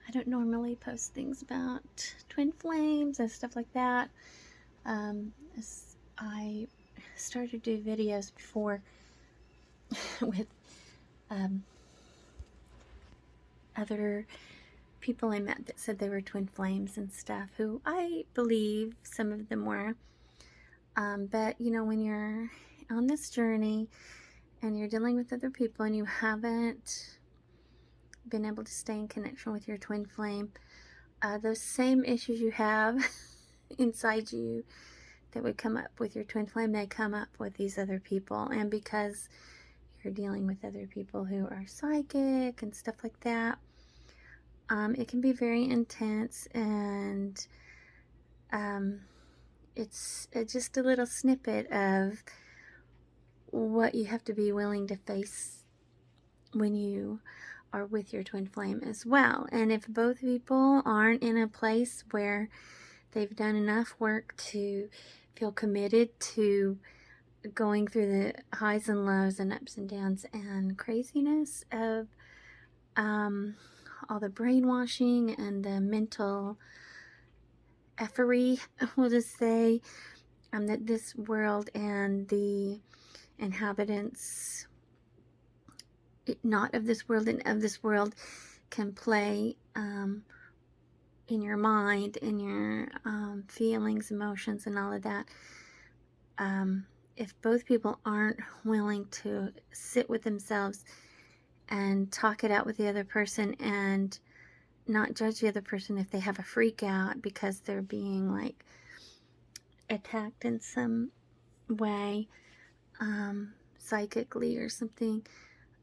I don't normally post things about twin flames and stuff like that. I started to do videos before with um, other people I met that said they were twin flames and stuff, who I believe some of them were. But you know, when you're on this journey and you're dealing with other people and you haven't been able to stay in connection with your twin flame, those same issues you have inside you that would come up with your twin flame, they come up with these other people. And because you're dealing with other people who are psychic and stuff like that, it can be very intense, and it's just a little snippet of what you have to be willing to face when you are with your twin flame as well. And if both people aren't in a place where they've done enough work to feel committed to going through the highs and lows and ups and downs and craziness of all the brainwashing and the mental effery, we'll just say, that this world and the inhabitants, not of this world and of this world, can play in your mind, in your feelings, emotions, and all of that. If both people aren't willing to sit with themselves and talk it out with the other person and not judge the other person if they have a freak out because they're being like attacked in some way, psychically or something,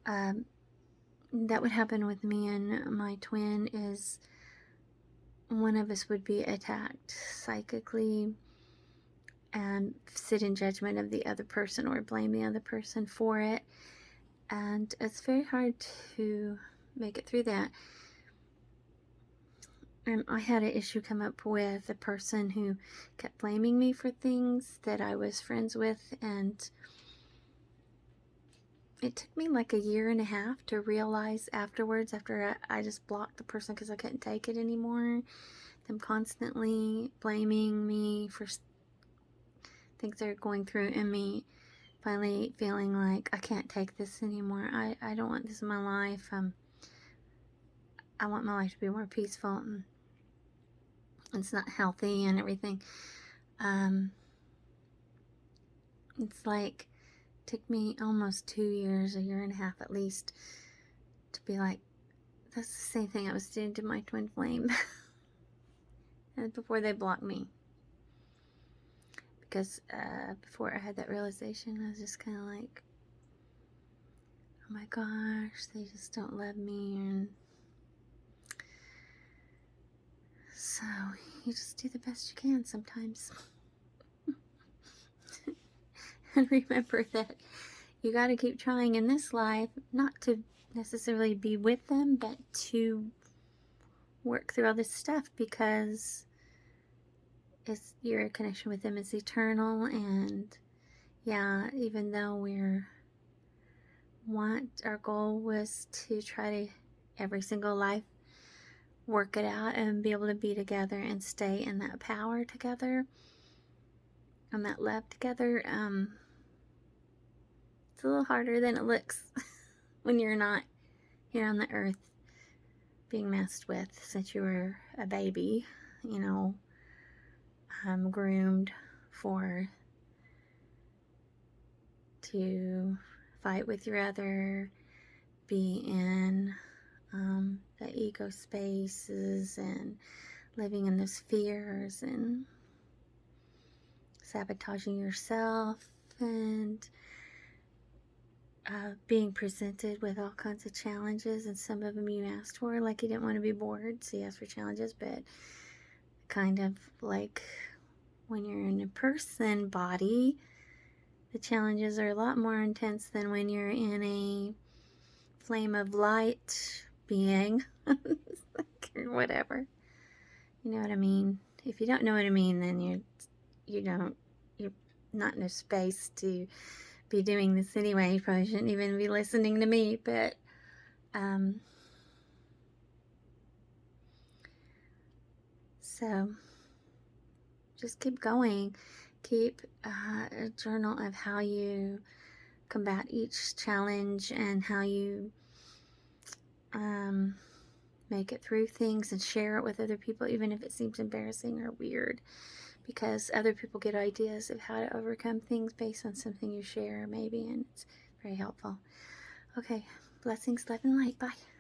that would happen with me and my twin. Is one of us would be attacked psychically and sit in judgment of the other person or blame the other person for it. And it's very hard to make it through that. And I had an issue come up with a person who kept blaming me for things that I was friends with, and it took me like 1.5 years to realize afterwards, after I just blocked the person because I couldn't take it anymore, them constantly blaming me for things they're going through, and me finally feeling like I can't take this anymore. I don't want this in my life. I want my life to be more peaceful, and it's not healthy and everything. It's like, it took me almost 2 years, 1.5 years at least, to be like, that's the same thing I was doing to my twin flame. And before they blocked me. Because before I had that realization, I was just kind of like, oh my gosh, they just don't love me. And so you just do the best you can sometimes. And remember that you got to keep trying in this life, not to necessarily be with them, but to work through all this stuff, because your connection with them is eternal. And yeah, even though our goal was to try to every single life work it out and be able to be together and stay in that power together and that love together, it's a little harder than it looks when you're not here on the earth being messed with since you were a baby, you know, groomed to fight with your other, be in the ego spaces and living in those fears and sabotaging yourself, and being presented with all kinds of challenges. And some of them you asked for, like you didn't want to be bored, so you asked for challenges. But kind of like when you're in a person body, the challenges are a lot more intense than when you're in a flame of light being, or whatever. You know what I mean? If you don't know what I mean, then you're not in a space to be doing this anyway. You probably shouldn't even be listening to me. But So just keep going. Keep a journal of how you combat each challenge and how you make it through things, and share it with other people, even if it seems embarrassing or weird, because other people get ideas of how to overcome things based on something you share, maybe, and it's very helpful. Okay, blessings, love, and light. Bye.